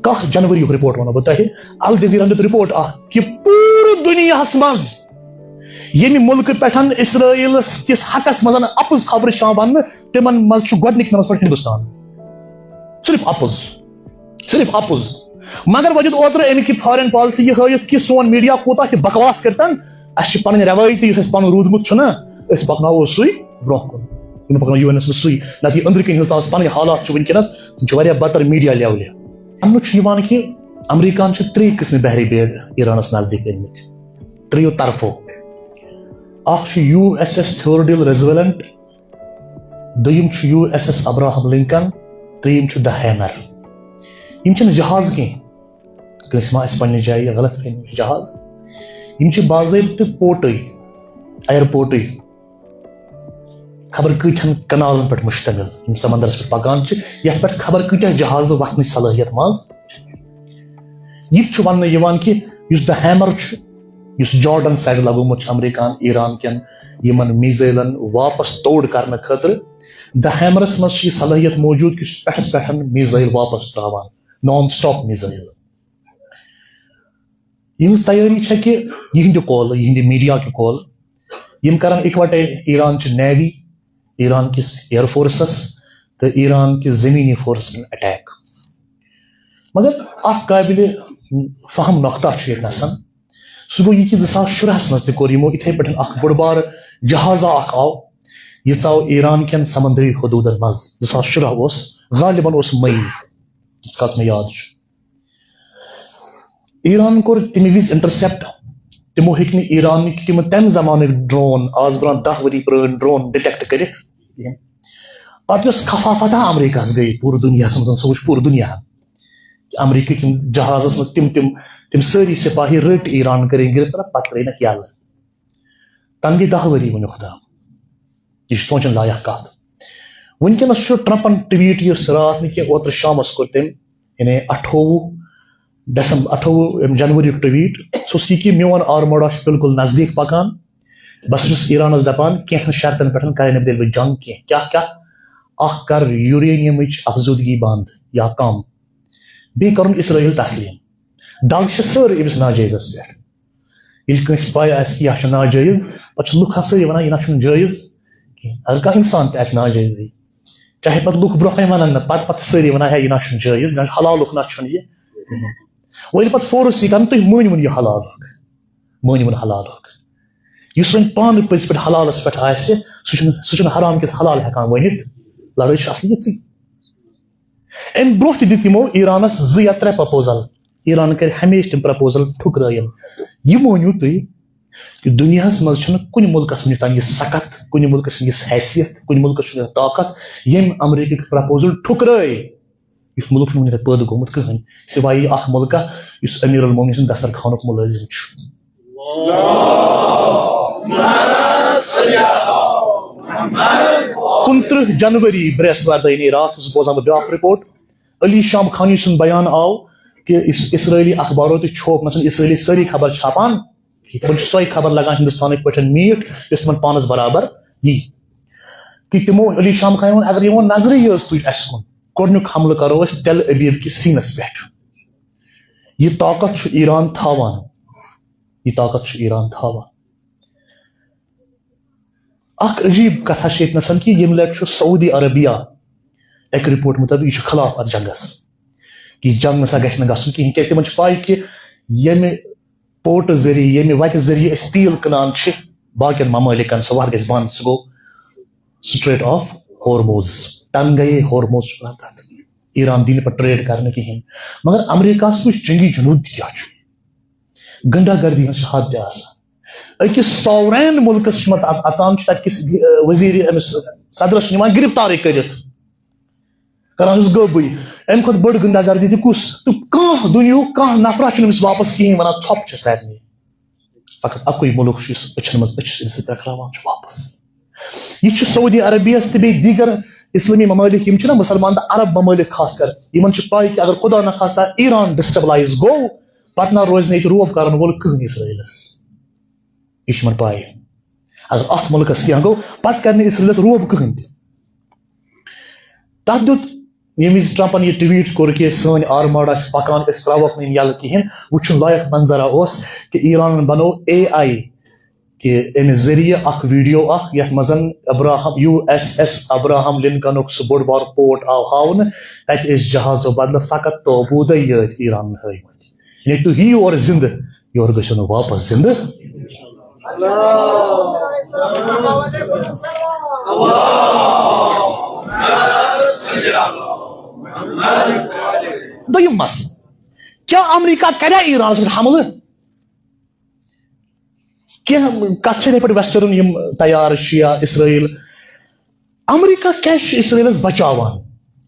10 جنوری report ونو بہ تہ الجزیرہ دیت رپورٹ کہ پورے دنیا مز یم ملک پہ اسرائیل کس حقس مز اپز خبر ون تمن مز گۄڈنِکِس نمبرس پہ ہندوستان صرف اپز مگر وجد اوتر امک فارن پالسی یہ ہائت کہ سون میڈیا کوتاہ بکواس کرتن اس پن روایتی اس پن رودمت اس پکناو سی برہ کن پکنو یو این ایس سی نت اندر کن ہندوستان پن حالات ونکس تم بدتر میڈیا لیولہ ونن کہ امریکہ 3 قسم بحری بیڑ ایرانس نزدیک انمت 3 طرفو U S S Theodore Roosevelt دویم U S S Abraham Lincoln تریم دا ہیمر یم جہاز کی کنس ما پنہ جائے غلط فہمی جہاز یم باضابطہ پورٹ ایئرپورٹ خبر کتن کنالن پہ مشتمل سمندرس پہ پکان یت پہ خبر کتیا جہاز وتن صلاحیت مز یہ ون کہ دا ہیمر اس جارڈن سائڈ لگومت امریکہ ایران کن یمن میزائلن واپس توڑ کرنے خاطر دا ہیمرس مز یہ صلاحیت موجود کہ پٹھس پہ میزائل واپس تراوان نان سٹاپ میزائل یہ تیاری ہے کہ یہ کول یہ میڈیا کی کول یم کرن اکوٹے ایران چہ نیوی ایران کس ایئر فورسس تو ایران کس زمینی فورس اٹیک مگر اخ قابل فہم نقطہ یہ نسان سہ گو یہ کہ 2017 مز تور یمو اتھے پہ بڑ بار جہازہ آو یہ ژاو ایران کن سمندری حدودن مز 2017 غالباً مئی جس میں یاد ایران کور تمہ وز انٹرسپٹ تمو ہیک ایران تم زمانہ ڈرون آز بران 10 ؤری پران ڈرون ڈیٹیکٹ کرت پتہ اس خفافت امریکہ گئی پورے دنیا مز سہ وچ پورے دنیا امریکہ جہازس مز تم ساری سپاہی رٹ ایران کریں گرفتار پتہ ترک یل تن گئی 10 ؤری ون خدا یہ سوچن لائق کت ونکس ٹرمپن ٹویٹ اس رات نا اوتر شامس کور تم یعنی 28 جنوری ٹویٹ سہ یہ کہ میون آرموڈا بالکل نزدیک پکان بس ایرانس دپان کینٛژن شرطن پہ کریں دل بہ جنگ کیا اخ کر یورینیم افزودگی بند یا کم بی کرن اسرائیل تسلیم دگ سر امس ناجائزس پہ یل کنس پائی یہ ناجائز پہ لکھ ساری ونان یہ نا جائز اگر کھانا انسان تہ ناجائزی چاہے پتہ لکھ برونٛہہ ونان پتہ ساری ونان ہے یہ نا جائز حلالک نا یہ ویل پتہ فورس یہ کر تھی مٲنِوُن یہ حلالک مٲنِوُن حلالک اس وۄنۍ پانہٕ پٔزۍ پٲٹھۍ حلالس پٮ۪ٹھ آسہِ سُہ چھُنہٕ حرام کِس حلال ہٮ۪کان ؤنِتھ لڑٲے چھِ اصلی یِژٕے امہِ برونٛہہ تہِ دِتۍ یِمو ایرانس 2 یا 3 پرپوزل ایران کرِ ہمیشہِ تِم پرپوزل ٹھُکرٲیِن یہِ مٲنِو تُہۍ کہ دنیاہس منٛز چھُنہٕ کُنہِ مُلکس وٕنیُک تام یہِ سخت کُنہِ مُلکس چھُنہٕ یِژھ حیثیت کُنہِ مُلکس چھُنہٕ طاقت ییٚمۍ امریکہٕکۍ پرپوزل ٹھُکرٲے یُس مُلک چھُنہٕ وٕنہِ پٲدٕ گوٚمُت کٕہٕنۍ سوائے اکھ مُلکہ یُس امیر المومنین سُنٛد دسترخانُک مُلٲزِم چھُ 29 جنوری برہسپار دۄہ یعنی رات بوزان بہٕ بیاکھ رپورٹ علی شام خانی سُنٛد بیان آو کہ اسرائیلی اخبارو تہِ چھوپ نہ اسرائیلی ساری خبر چھاپان تمن سوے خبر لگان ہندوستانک پہ میٖٹھ یس تمن پانس برابر یی کہ تمو علی شام خان ووٚن اگر یمو نظرے یٲژ تُج اسہِ کُن گۄڈنیُک حملہٕ کرو أسۍ تل ابیب کِس سیٖنس پٮ۪ٹھ یہ طاقت چھُ ایران تھاوان یہ طاقت چھُ ایران تھاوان اکھ عجیب کتھا چھِ ییٚتہِ نسن کہ ییٚمہِ لٹہِ چھُ سعودی عربیہ اکہِ رپورٹ مطٲبق یہ چھُ خلاف اتھ جنگس کہ جنگ نسا گژھِ نہٕ گژھُن کِہیٖنۍ کیازِ تِمن چھِ پاے کہ ییٚمہِ پورٹ ذریعہ ییٚمہِ وتہِ ذریعہ أسۍ تیٖل کٕنان چھِ باقین ممٲلکن سُہ وتھ گژھِ بنٛد سُہ گوٚو سٹریٹ آف ہورموز تن گٔیے ہورموز چھُ ونان تتھ ایران دی نہٕ پتہٕ ٹریڈ کرنہٕ کِہیٖنۍ مگر امریکہس وٕچھ جنگی جنوٗب تہِ کیاہ چھُ گنڈا گردی ہٕنٛز چھِ حد تہِ آسان أکِس ساورین مُلکس منٛز اژان چھُ تتہِ کِس وزیٖر أمِس صدرس چھُ نِوان گرفتارٕے کٔرِتھ کران چھُس غٲبٕے امہِ کھۄتہٕ بٔڑ گنڈا گردی تہِ کُس تہٕ کانٛہہ دُنیہُک کانٛہہ نفرا چھُنہٕ أمِس واپس کِہیٖنۍ ونان ژھۄپہٕ چھِ سارنٕے فقط اکُے مُلک چھُ یُس أچھن منٛز أچھ أمِس سۭتۍ ٹکراوان چھُ واپس یہ چھُ سعودی عربیہس تہٕ بیٚیہِ دیٖگر اسلٲمی ممٲلک یِم چھِ نا مُسلمان تہٕ عرب ممٲلک خاص کر یِمن چھِ پاے کہ اگر خدا نخواستہ ایران ڈسٹیبلائز گوٚو پتہٕ نہ روزِ نہٕ ییٚتہِ روب کرن وول کٕہٕنۍ اسرائیلس یہ چھِ یِمن پاے اگر اتھ مُلکس کینٛہہ گوٚو پتہٕ کرِ نہٕ اسرائیلس روب کٕہٕنۍ تہِ تتھ دیُت ییٚمہِ ٹرمپن یہ ٹویٹ کوٚر کہ سٲنۍ آرماڈا چھِ پکان أسۍ تراووکھ نہٕ یِم یلہٕ کِہیٖنۍ وٕچھُن لایق منظرا اوس کہ ایرانن بنوو AI کہ امہِ ذٔریعہٕ اکھ ویڈیو اکھ یتھ منٛز ابراہم USS ابراہم لنکنُک سُہ بوٚڑ بار پورٹ آو ہاونہٕ تتہِ ٲسۍ جہازو بدلہٕ فقط توبوٗدٕے یٲتۍ ایرانن ہٲومٕتۍ یعنی تُہۍ یِیِو اورٕ زندٕ یورٕ گٔژھِو نہٕ واپس زندٕ دوٚیِم مسلہٕ کیٛاہ امریکہ کریا ایرانس پٮ۪ٹھ حملہٕ کینٛہہ کتھ چھِ یِتھٕے پٲٹھۍ ویسٹرن یِم تیار چھِ یا اسرائیل امریکہ کیٛازِ چھُ اسرائیلس بچاوان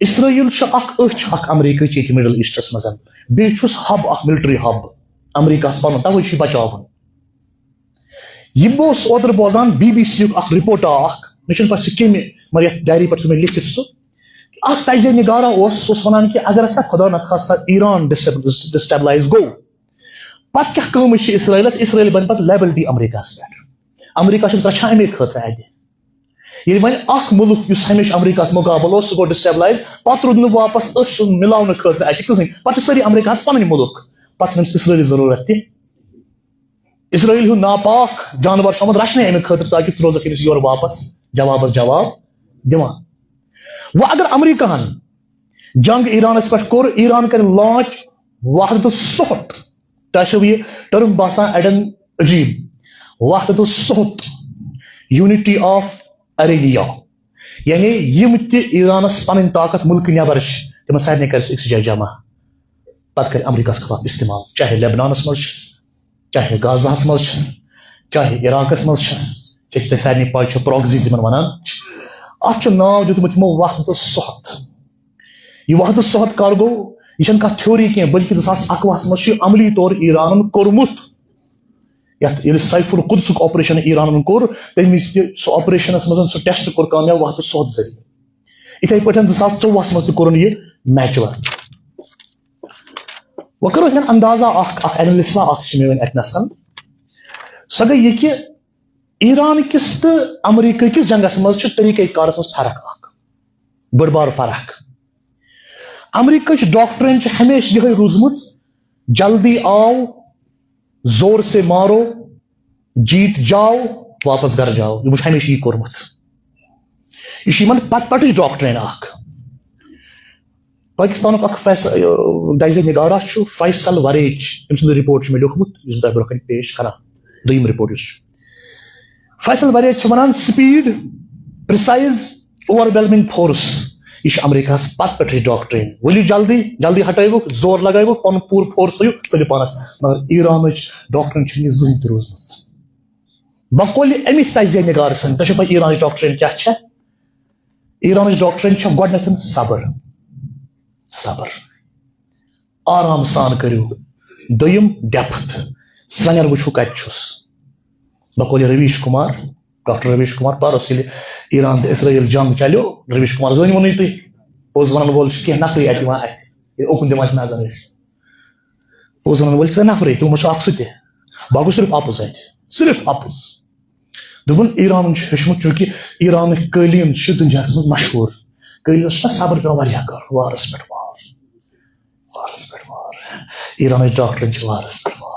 اسرائیل چھُ اکھ أچھ اکھ امریکہٕچ ییٚتہِ مڈل ایسٹس منٛز بیٚیہِ چھُس ہب اکھ ملٹری ہب امریکہس پنُن تَوَے چھُ یہِ بچاوان یہِ بہٕ اوسُس اوترٕ بوزان BBC یُک اکھ رِپورٹا اکھ مےٚ چھُنہٕ پتہٕ سُہ کمہِ مگر یتھ ڈایری پٮ۪ٹھ چھُ مےٚ لیکھِتھ سُہ اکھ تجزیہ نگارا اوس سُہ اوس ونان کہ اگر ہسا خدا نخواستہ ایران ڈسٹیبلائز گوٚو پتہٕ کیٛاہ کٲم چھِ اسرائیل بنہِ پتہٕ لیبلٹی امریکہس پٮ۪ٹھ امریکہ چھُ رچھان امے خٲطرٕ اتہِ ییٚلہِ وۄنۍ اکھ مُلک یُس ہمیشہِ امریکہس مُقابل اوس سُہ گوٚو ڈسٹیبلائز پتہٕ روٗد نہٕ واپس أچھ مِلاونہٕ خٲطرٕ اتہِ کٕہٕنۍ پتہٕ چھِ سٲری امریکہس پنٕنۍ مُلک پتہٕ چھِ أمِس اسرائیلٕچ ضروٗرت تہِ اسرائیل ہُنٛد ناپاک جانور چھُ آمُت رچھنہٕ امہِ خٲطرٕ تاکہِ ژٕ روزکھ أمِس یورٕ واپس جوابس جواب دِوان وۄنۍ اگر امریکہن جنگ ایرانس پٮ۪ٹھ کوٚر ایران کرِ لانچ وحدت الصحت تۄہہِ چھو یہِ ٹٔرم باسان اڑٮ۪ن عجیب وحدت الصحت یوٗنٹی آف اریبیا یعنی یِم تہِ ایرانس پنٕنۍ طاقت مُلکہٕ نیبر چھِ تِمن سارنٕے کرِ سُہ أکسٕے جایہِ جمع پتہٕ کرِ امریکہس خلاف استعمال چاہے لیبنانس منٛز چھس چاہے غازاہس منٛز چھس چاہے عراقس منٛز چھس چاہے تۄہہِ سارنٕے پاے چھو پراکزیز یِمن ونان اتھ چھُ ناو دیُتمُت یِمو وحدت الصحت یہ وحدت الصحت کر گوٚو یہ چھنہٕ کانٛہہ تھیوری کینٛہہ بلکہ 2021 منٛز چھُ عملی طور ایرانن کوٚرمُت یتھ ییٚلہِ سیف القدسُک آپریشن ایرانن کوٚر تمہِ وِزِ تہِ سُہ آپریشنس منٛز سُہ ٹیسٹ کوٚر کامیاب وحدت الصحت ذٔریعہٕ یِتھٕے پٲٹھۍ 2024 منٛز تہِ کوٚرُن یہِ میچور وۄنۍ کرو أسۍ اندازہ اکھ اینلسا اکھ چھِ مےٚ وۄنۍ اتنس سۄ گٔے یہِ کہِ ایران کِس تہٕ امریکہ کِس جنگس منٛز چھُ طریٖقہ کارس منٛز فرق اکھ بٔڑ بار فرق امریکہٕچ ڈاکٹرین چھِ ہمیشہِ یِہے روٗزمٕژ جلدی آو زور سے مارو جیت جاو واپس گھر جاو یہ چھُ ہمیشہِ یی کوٚرمُت یہ چھُ یِمن پتہٕ پٮ۪ٹھٕچ ڈاکٹرین اکھ پاکستانُک اکھ تجزیہ نگارا چھُ فیصل وریچ أمۍ سُنٛد رِپورٹ چھُ مےٚ لیوٗکھمُت یُس بہٕ تۄہہِ برونٛہہ کَنہِ پیش کران دوٚیِم رِپورٹ یُس چھُ فیصل وریچ چھُ ونان سپیٖڈ پرسایز اوور ویلمنگ فورس یہ امریکہس پتہٕ پٮ۪ٹھٕچ ڈاکٹرین ؤلِو جلدی جلدی ہٹٲیوُکھ زور لگٲیوُکھ پنُن پوٗرٕ فورس تھٲیِو ژٔلِو پانس مگر ایرانٕچ ڈاکٹرین چھنہٕ یہِ زٕہٕنۍ تہِ روٗزمٕژ بقولہِ أمِس تجزیہ نگار سٕنٛدۍ تۄہہِ چھو پاے ایرانٕچ ڈاکٹرین کیاہ چھےٚ ایرانٕچ ڈاکٹرین چھےٚ گۄڈٕنیتھ صبر صبر آرام سان کٔرِو دوٚیِم ڈیپتھ سرٛنٮ۪ر وٕچھِو کتہِ چھُس بقولہِ رویش کُمار ڈاکٹر رویش کُمار پرُس ییٚلہِ ایران تہٕ اسرائیل جنگ چلیو رویش کُمار زٲنۍ ووٚنُے تُہۍ پوٚز ونن وول چھُ کینٛہہ نفری اتہِ یِوان اتھِ ییٚلہِ اوکُن دِوان چھِ نظر أسۍ پوٚز ونن وول چھُ نفرٕے تِمو منٛز چھُ اکھ سُہ تہِ باقٕے گوٚو صرف اپُز اتہِ صرف اپُز دوٚپُن ایرانن چھُ ہیوٚچھمُت چوٗنکہِ ایرانٕکۍ قٲلیٖن چھِ دُنیاہس منٛز مشہوٗر قٲلیٖنس چھُنہ صبر پیٚوان واریاہ کَرُن وارس پٮ۪ٹھ وار ایرانٕچ ڈاکٹرین چھِ وارس پٮ۪ٹھ وار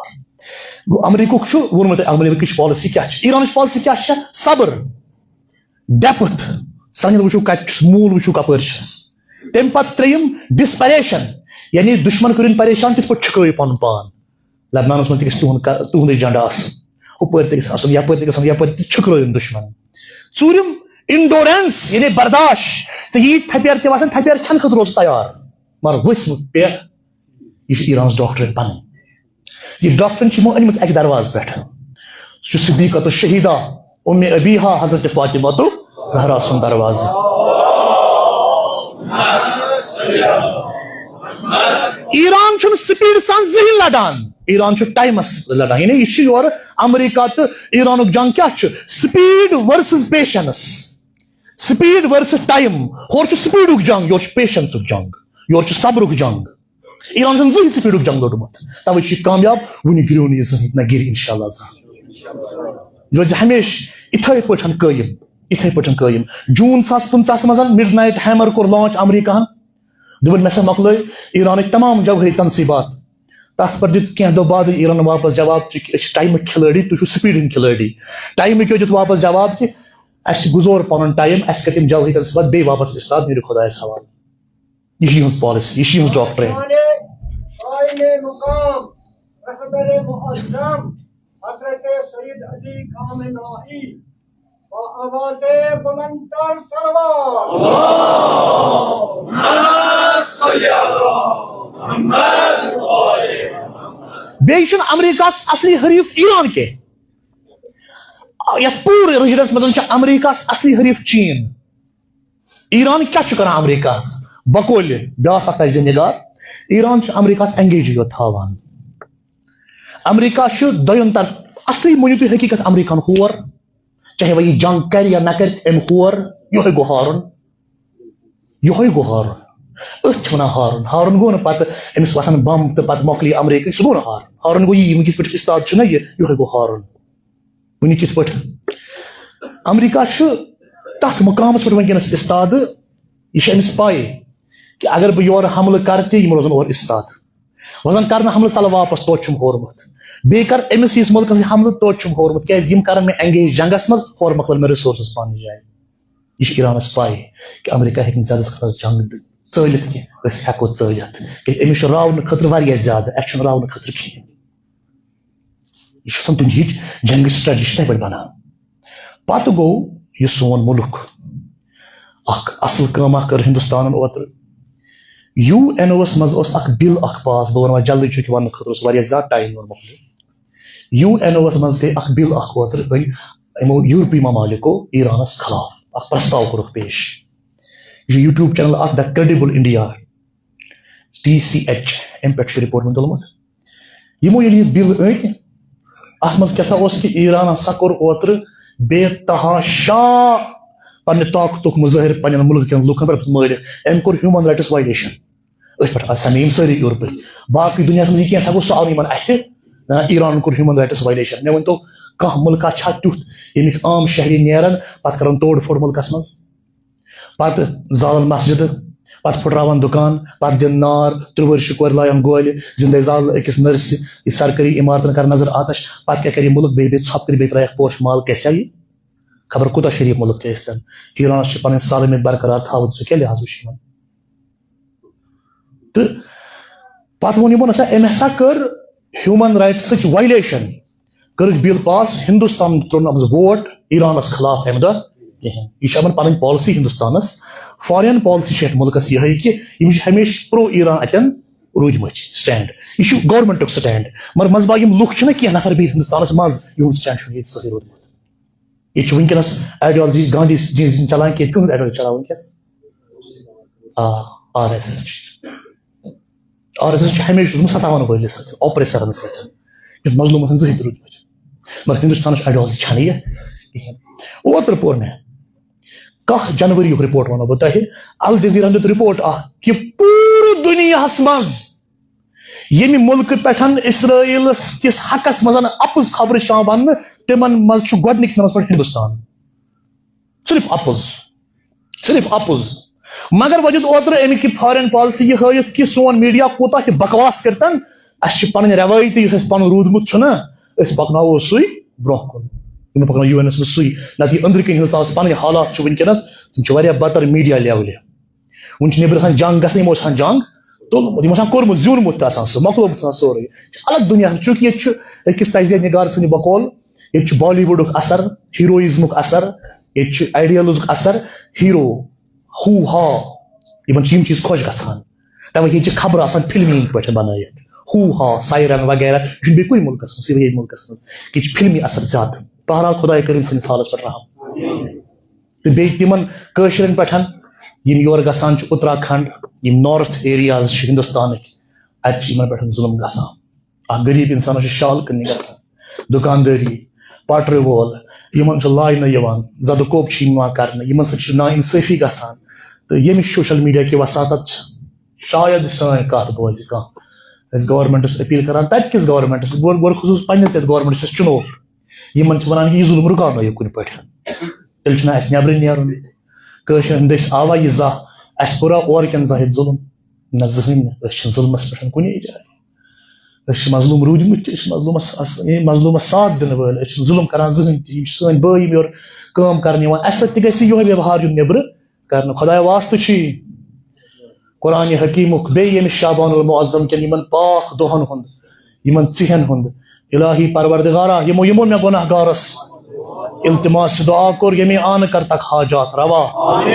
گوٚو امریکہُک چھُ ووٚنمُت تۄہہِ امریکٕچ پالسی کیاہ چھِ ایرانٕچ پالسی کیاہ چھےٚ صبر ڈیپتھ سرٛنٮ۪ر وٕچھِو کتہِ چھُس موٗل وٕچھِو کپٲرۍ چھُس تمہِ پتہٕ ترٛیٚیِم ڈسپریشن یعنی دُشمن کٔرِنۍ پریشان تِتھ پٲٹھۍ چھُکرٲیِو پنُن پان لبنانس منٛز تہِ گژھِ تُہُنٛدُے جنڈٕ آسُن ہُپٲرۍ تہِ گژھِ آسُن یپٲرۍ تہِ گژھُن یپٲرۍ تہِ چھُکرٲیِن دُشمن ژوٗرِم انڈورینس یعنی برداش ژےٚ یی تھپیر تہِ وسان تھپیر کھٮ۪نہٕ خٲطرٕ روز تیار مگر ؤژھ نہٕ پیٚٹھ یہ چھِ ایرانٕچ ڈاکٹرین پنٕنۍ یہ ڈاکٹرین چھِ یِمو أنمٕژ اکہِ دروازٕ پٮ۪ٹھ سُہ چھُ صدیقۃ الشہیدہ ام ابیہا حضرت فاطمہ زہرا سُنٛد دروازٕ ایران چھُنہٕ سپیٖڈ سان زٕہٕنۍ لڑان ایران چھُ ٹایمس لڑان یعنی یہ چھُ یورٕ امریکہ تہٕ ایرانُک جنگ کیاہ چھُ speed versus patience speed versus time ہورٕ چھُ سپیٖڈُک جنگ یورٕ چھُ پیشنسُک جنگ یورٕ چھُ صبرُک جنگ ایران چھُنہٕ زٕہٕنۍ سپیٖڈُک جنگ لوٚڑمُت توے چھُ یہِ کامیاب وُنہِ گِریو نہٕ یہِ زٕہٕنۍ نہ گِرِ انشاء اللہ زانٛہہ روزِ ہمیشہِ یِتھے پٲٹھۍ قٲیِم یِتھے پٲٹھۍ قٲیِم جوٗن 2015 منٛز مِڈ نایٹ ہیمر کوٚر لانچ امریکہن دبن میں سے مکلو ایران تمام جوہری تنصیبات تر پر دت کی دہ بعد ایران واپس جواب ٹائم کھلٲڑی تھی سپیڈ ہند کھلٲڑی ٹائم کیوں دت واپس جواب کہ اس گزور پن ٹائم اس کر تم جوہری تنصیبات بی واپس استاد میرے خدا سوال یہ ہز پالسی یہ ہز ڈاکٹرین حضرت سید علی خامنہئی آواز بلندتر صلوات بیچ امریکہ اصلی حریف ایران کے یت پورے ریجنس مز امریکہ اصلی حریف چین ایران کیا کران امریکہ بکول بیاکھ اکھ آسہِ نگار ایران امریکہ انگیجی یوت تھاوان امریکہ دویم طرف اصلی مونیو تھی حقیقت امریکہ ہور چاہے وہ یہ جنگ کر یا نہ کر ام ہور یہ گو ہارن یہ گو ہارن ات ونان ہارن ہارن گو نا پتہ امس وسان بم تو پتہ مکلی امریکہ سہ گو نا ہارن ہارن گو یہ کت پہ استاد چھ نا یہ گو ہارن ون کت پہ امریکہ تر مقامس پہ ونکس استاد یہ امس پائی کہ اگر بہ یور حملہ کر تہ روزن اور استاد وزن کرنا حملہ ثل واپس توت ہورمت بیٚیہِ کر أمِس یِس مُلکس حملہ توت ہورمت کیٛازِ یِم کرن مےٚ انگیج جنگس منٛز ہورٕ مۄکلن مےٚ رِسورسز پننہِ جایہِ یہ چھُ ایرانس پاے کہ امریکہ ہیٚکہِ نہٕ زیادس خٲطرٕ جنگ ژٲلِتھ کینٛہہ أسۍ ہٮ۪کو ژٲلِتھ کیٛازِ أمِس چھُ راونہٕ خٲطرٕ واریاہ زیادٕ اَسہِ چھُنہٕ راونہٕ خٲطرٕ کِہیٖنۍ یہ چھُ آسان دُنہِچ جنگٕچ سٹریٹجی تتھے پٲٹھۍ بنان پتہٕ گوٚو یہِ سون مُلک اکھ اصل کٲم اکھ کٔر ہندوستانن اوترٕ یو این اوس منٛز اوس اکھ بل اکھ پاس بہٕ ونہٕ وۄنۍ جلدی چھُ وننہٕ خٲطرٕ اوس واریاہ زیادٕ ٹایم یِوان مۄکلہِ یو این اوس منٛز گٔے اکھ بل اکھ اوترٕ أنۍ یِمو یورپی ممالکو ایرانس خلاف اکھ پرستاو کوٚرُکھ پیش یہ چھُ یوٗٹیوب چینل اکھ د کریڈیبل انڈیا TCH امہِ پٮ۪ٹھ چھُ رِپورٹ مےٚ تُلمُت یِمو ییٚلہِ یہِ بل أنۍ اتھ منٛز کیٛاہ سا اوس کہ ایران ہسا کوٚر اوترٕ بے تحاشا پننہِ طاقتُک مظٲہر پننٮ۪ن مُلک کٮ۪ن لُکن پٮ۪ٹھ مٲرِتھ أمۍ کوٚر ہیوٗمن رایٹس وایلیشن أتھۍ پٮ۪ٹھ سمے یِم سٲری یورپٕکۍ باقٕے دُنیاہس منٛز یہِ کینٛژھا گوٚو سُہ آو یِمن اَتھِ نہ ایران کوٚر ہیوٗمن رایٹس وایلیشن مےٚ ؤنۍتو کانٛہہ مُلکا چھا تیُتھ ییٚمِکۍ عام شہری نیرن پتہٕ کرن توڑ پھوڑ مُلکس منٛز پتہٕ زالن مسجدٕ پتہٕ پھٕٹراون دُکان پتہٕ دِن نار 3 ؤرشہِ کورِ لاین گولہِ زندے زالہٕ أکِس نرسہِ یہِ سرکٲری عمارتن کر نظر آتش پتہٕ کیٛاہ کرِ یہِ مُلک بیٚیہِ ژھۄپہٕ کٔرِتھ بیٚیہِ ترایکھ پوش مال گژھیا یہِ خبر کوٗتاہ شریٖف مُلک تہِ ٲسۍ تن ایرانس چھِ پنٕنۍ سالمیت برقرار تھاوٕنۍ ژٕ کیٛاہ لحاظ وٕچھ یِمن تہٕ پتہٕ ووٚن یِمو نسا أمۍ ہسا کٔر ہیوٗمن رایٹسٕچ وایلیشن کٔرٕکھ بِل پاس ہندوستان تروو نہٕ منٛز ووٹ ایرانس خلاف امہِ دۄہ کِہینۍ یہِ چھِ یِمن پنٕنۍ پالسی ہندوستانس فارین پالسی چھِ یتھ مُلکس یِہے کہ یِم چھِ ہمیشہِ پرو ایران اتٮ۪ن روٗدمٕتۍ سٹینڈ یہِ چھُ گورمنٹُک سٹینڈ مگر منٛزباگ یِم لُکھ چھِنہ کینٛہہ نفر بِہِتھ ہندوستانس منٛز یِہُنٛد سٹینڈ چھُنہٕ ییٚتہِ صحیح روٗدمُت یہ ونکس آئیڈیالجی گاندھی جی چلان کی کیوں آئیڈیالجی چلان ونکس آر ایس ایس ہمیشہ روٗدمُت 57 وٲلِس سۭتۍ آپریسرن سۭتۍ یُس مظلوٗمن ہٕنٛز زٕہٕنۍ تہِ روٗدمٕتۍ مگر ہندوستانٕچ آئیڈیالجی چھنہٕ یہِ کِہینۍ اوترٕ پوٚر مےٚ 10 جنوری یُک رِپورٹ ونو بہٕ تۄہہِ الجزیرا دیُت رِپورٹ اکھ کہ پوٗرٕ دُنیاہس منٛز ییٚمہِ مُلکہٕ پٮ۪ٹھ اسرائیلس کِس حقس منٛز اپُز خبرٕ چھِ یِوان وننہٕ تِمن منٛز چھُ گۄڈٕنِکِس نمبرس پٮ۪ٹھ ہندوستان صرف اپُز مگر وۄنۍ دیُت اوترٕ امیِکۍ فارین پالسی یہِ ہٲیِتھ کہ سون میڈیا کوٗتاہ تہِ بکواس کٔرتن اسہِ چھِ پنٕنۍ روٲیتی یُس اسہِ پنُن روٗدمُت چھُنہ أسۍ پکناوو سُے برونٛہہ کُن یِمو پکناو یو این ایس منٛز سُے نتہٕ یہِ أنٛدرٕ کِنۍ ہندوستانس پنٕنۍ حالات چھِ ونکیٚنس تِم چھِ واریاہ بدتر میڈیا لیولہِ وۄنۍ چھِ نیبرٕ آسان جنگ گژھنٕے یِمو آسان جنگ تُلمُت یِم آسان کوٚرمُت زیوٗنمُت تہِ آسان سُہ مۄکلومُت آسان سورُے یہِ چھُ الگ دُنیا چوٗنٛکہِ ییٚتہِ چھُ أکِس تجزیہ نگار سٕنٛدِ بقول ییٚتہِ چھُ بالی وُڈُک اثر ہیٖرویزمُک اثر ییٚتہِ چھُ آیڈیلزُک اثر ہیٖرو ہو ہا یِمن چھِ یِم چیٖز خۄش گژھان تَوے ییٚتہِ چھِ خبرٕ آسان فِلمی ہٕنٛدۍ پٲٹھۍ بنٲیِتھ ہو ہا سایرن وغیرہ یہِ چھُنہٕ بیٚیہِ کُنہِ مُلکس منٛز ییٚتہِ مُلکس منٛز ییٚتہِ چھِ فِلمی اثر زیادٕ بہرحال خۄداے کٔرِنۍ سٲنِس حالس پٮ۪ٹھ رحم تہٕ بیٚیہِ تِمن کٲشرٮ۪ن پٮ۪ٹھ یِم یورٕ گژھان چھِ اُتراکھنڈ یِم نارتھ ایریاز چھِ ہندوستانٕکۍ اتہِ چھِ یِمن پٮ۪ٹھ ظُلم گژھان اکھ غریٖب انسانس چھِ شال کٕننہِ گژھان دُکاندٲری پٹرِ وول یِمن چھُ لاینہٕ یِوان زدٕ کوٚب چھِ یِوان کرنہٕ یِمن سۭتۍ چھِ نا انصٲفی گژھان تہٕ ییٚمہِ سوشل میڈیا کہِ وساطت چھِ شاید سٲنۍ کتھ بوزِ کانٛہہ أسۍ گورمنٹس اپیٖل کران تتہِ کِس گورمنٹس خصوٗص پننِس یتھ گورمنٹس یُس چُنو یِمن چھِ ونان یہِ ظُلم رُکاونٲیِو کُنہِ پٲٹھۍ تیٚلہِ چھُنہ اسہِ نٮ۪برٕ نیرُن کٲشرٮ۪ن دٔسۍ آوا یہِ زاہ اسہِ کوٚرا اورٕکٮ۪ن زاہ ییٚتہِ ظُلم نہ زہن ظلمس پہ کن جائے مظلوم روٗدمٕتۍ مظلومس ساتھ دن ول ظلم کران زہن تہ سن بٲے یور کٲم کرنے یوان اسہِ سۭتۍ تہِ گژھِ یہے ویوہار یُن نیبر کرنہٕ خدایا واسطہٕ چھی قرآن حکیمُک بیٚیہِ ییٚمہِ شابان المعظم کٮ۪ن یِمن پاک دۄہن ہُنٛد یِمن ژِہٮ۪ن ہُنٛد الہی پروردگارا یِمو یِمو مےٚ گۄناہ گارس التماس دعا کوٚر ییٚمے آنہٕ کر تک حاجات روا